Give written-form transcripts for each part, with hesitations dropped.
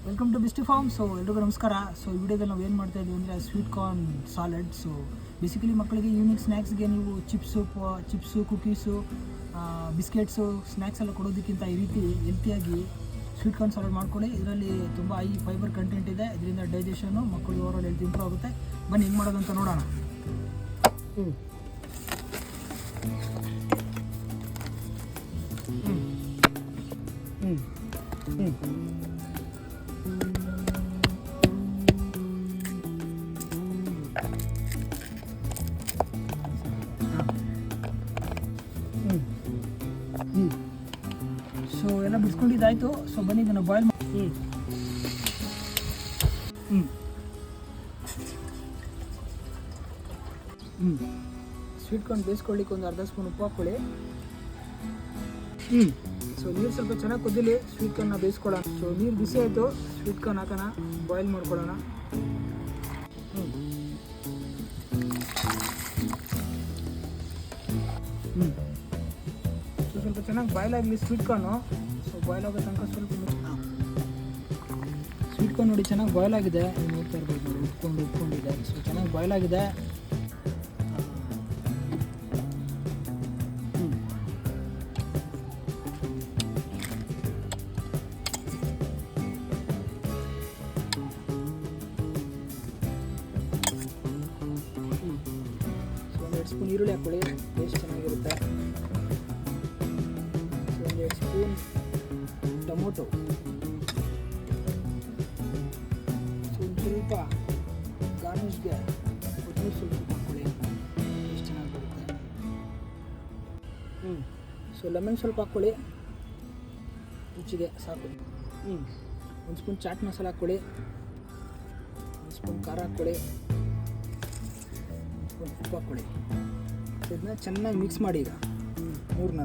Welcome to Bisti farm. So ಎಲ್ರಿಗೂ ನಮಸ್ಕಾರ. So ಈ ವಿಡಿಯೋದಲ್ಲಿ ನಾವು ಏನು ಮಾಡ್ತಾ ಇದ್ದೀವಿ ಅಂದರೆ sweet corn salad. So basically ಮಕ್ಕಳಿಗೆ ಈವ್ನಿಂಗ್ ಸ್ನ್ಯಾಕ್ಸ್ಗೆ ನೀವು ಚಿಪ್ಸು ಕುಕೀಸು ಬಿಸ್ಕೆಟ್ಸು ಸ್ನ್ಯಾಕ್ಸ್ ಎಲ್ಲ ಕೊಡೋದಕ್ಕಿಂತ ಈ ರೀತಿ ಹೆಲ್ತಿಯಾಗಿ ಸ್ವೀಟ್ ಕಾರ್ನ್ ಸಾಲಡ್ ಮಾಡ್ಕೊಳ್ಳಿ. ಇದರಲ್ಲಿ ತುಂಬ ಹೈ ಫೈಬರ್ ಕಂಟೆಂಟ್ ಇದೆ. ಇದರಿಂದ ಡೈಜೆಷನು ಮಕ್ಕಳಿಗೆ ಓವರಾಲ್ ಹೆಲ್ತ್ ಇಂಪ್ರೂವ್ ಆಗುತ್ತೆ. ಬನ್ನಿ ಹೆಂಗೆ ಮಾಡೋದಂತ ನೋಡೋಣ. ಸೊ ಎಲ್ಲ ಬಿಡ್ಸ್ಕೊಂಡಿದ್ದಾಯಿತು. ಸೊ ಬನ್ನಿ ಇದನ್ನು ಬಾಯ್ಲ್ ಮಾಡಿ ಸ್ವೀಟ್ ಕಾರ್ನ್ ಬೇಯಿಸ್ಕೊಳ್ಳಿಕ್ಕೆ ಒಂದು ಅರ್ಧ ಸ್ಪೂನ್ ಉಪ್ಪು ಹಾಕ್ಕೊಳ್ಳಿ. ಸೊ ನೀರು ಸ್ವಲ್ಪ ಚೆನ್ನಾಗಿ ಕುದಿಲಿ. ಸ್ವೀಟ್ ಕಾರ್ನ ಬೇಯಿಸ್ಕೊಳ್ಳೋಣ. ಸೊ ನೀರು ಬಿಸಿ ಆಯಿತು, ಸ್ವೀಟ್ ಕಾರ್ನ್ ಹಾಕೋಣ, ಬಾಯ್ಲ್ ಮಾಡ್ಕೊಳ್ಳೋಣ. ಸೊ ಸ್ವಲ್ಪ ಚೆನ್ನಾಗಿ ಬಾಯ್ಲ್ ಆಗಲಿ ಸ್ವೀಟ್ ಕಾರ್ನು. ಸೊ ಬಾಯ್ಲ್ ಆಗೋ ತನಕ ಸ್ವಲ್ಪ ಸ್ವೀಟ್ ಕಾರ್ನ್ ನೋಡಿ ಚೆನ್ನಾಗಿ ಬಾಯ್ಲ್ ಆಗಿದೆ. ನೋಡ್ತಾ ಇರ್ಬೋದು ನೋಡಿ, ಉಟ್ಕೊಂಡಿದೆ. ಸೊ ಚೆನ್ನಾಗಿ ಬಾಯ್ಲ್ ಆಗಿದೆ. ಸ್ಪೂನ್ ಈರುಳ್ಳಿ ಹಾಕ್ಕೊಳ್ಳಿ, ಟೇಸ್ಟ್ ಚೆನ್ನಾಗಿರುತ್ತೆ. ಸೊ 1 ಸ್ಪೂನ್ ಟೊಮೊಟೊ, ಸ್ವಲ್ಪ ಗಾರ್ನಿಷ್ಗೆ ಕೊತ್ತಂಬರಿ ಸ್ವಲ್ಪ ಹಾಕ್ಕೊಳ್ಳಿ, ಟೇಸ್ಟ್ ಚೆನ್ನಾಗಿ ಬರುತ್ತೆ. ಸೊ ಲೆಮನ್ ಸ್ವಲ್ಪ ಹಾಕ್ಕೊಳ್ಳಿ, ರುಚಿಗೆ ಸಾಕು. 1 ಸ್ಪೂನ್ ಚಾಟ್ ಮಸಾಲ ಹಾಕ್ಕೊಳ್ಳಿ, 1 ಸ್ಪೂನ್ ಖಾರ ಹಾಕ್ಕೊಳ್ಳಿ, ಉಪ್ಪು ಹಾಕ್ಕೊಳ್ಳಿ. ಇದನ್ನ ಚೆನ್ನಾಗಿ ಮಿಕ್ಸ್ ಮಾಡಿ. ಈಗ ಮೂರನ್ನ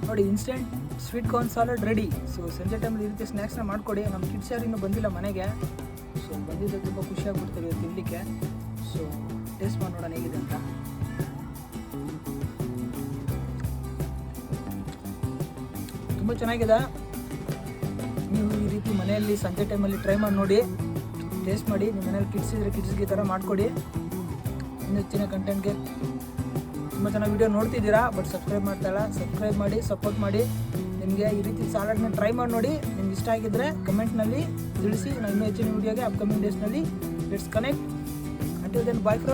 ನೋಡಿ, instant sweet corn salad ready. So ಸಂಜೆ ಟೈಮಲ್ಲಿ ಈ ರೀತಿ ಸ್ನ್ಯಾಕ್ಸ್ನ ಮಾಡಿಕೊಡಿ. ನಮ್ಮ ಕಿಡ್ಸ್ ಯಾರು ಇನ್ನೂ ಬಂದಿಲ್ಲ ಮನೆಗೆ. ಸೊ ಬಂದಿದ್ದರೆ ತುಂಬ ಖುಷಿಯಾಗ್ಬಿಡ್ತೀವಿ ತಿನ್ನಲಿಕ್ಕೆ. ಸೊ ಟೇಸ್ಟ್ ಮಾಡಿ ನೋಡೋಣ ಹೇಗಿದೆ ಅಂತ. ತುಂಬ ಚೆನ್ನಾಗಿದೆ. ನೀವು ಈ ರೀತಿ ಮನೆಯಲ್ಲಿ ಸಂಜೆ ಟೈಮಲ್ಲಿ ಟ್ರೈ ಮಾಡಿ ನೋಡಿ, ಟೇಸ್ಟ್ ಮಾಡಿ. ನಿಮ್ಮ ಮನೇಲಿ ಕಿಡ್ಸ್ ಇದ್ದರೆ ಕಿಡ್ಸ್ಗೆ ಈ ಥರ ಮಾಡಿಕೊಡಿ. ಇನ್ನು ಹೆಚ್ಚಿನ ಕಂಟೆಂಟ್ಗೆ ತುಂಬ ಚೆನ್ನಾಗಿ ವೀಡಿಯೋ ನೋಡ್ತಿದ್ದೀರಾ, ಬಟ್ ಸಬ್ಸ್ಕ್ರೈಬ್ ಮಾಡ್ತಾಯಿಲ್ಲ. ಸಬ್ಸ್ಕ್ರೈಬ್ ಮಾಡಿ, ಸಪೋರ್ಟ್ ಮಾಡಿ. ನಿಮಗೆ ಈ ರೀತಿ ಸಾಲಡ್ನ ಟ್ರೈ ಮಾಡಿ ನೋಡಿ. ನಿಮ್ಗೆ ಇಷ್ಟ ಆಗಿದ್ದರೆ ಕಮೆಂಟ್ನಲ್ಲಿ ತಿಳಿಸಿ. ನಾನು ಇನ್ನೂ ಹೆಚ್ಚಿನ ವೀಡಿಯೋಗೆ ಅಪ್ಕಮಿಂಗ್ ಡೇಸ್ನಲ್ಲಿ let's connect. Until then bye friends.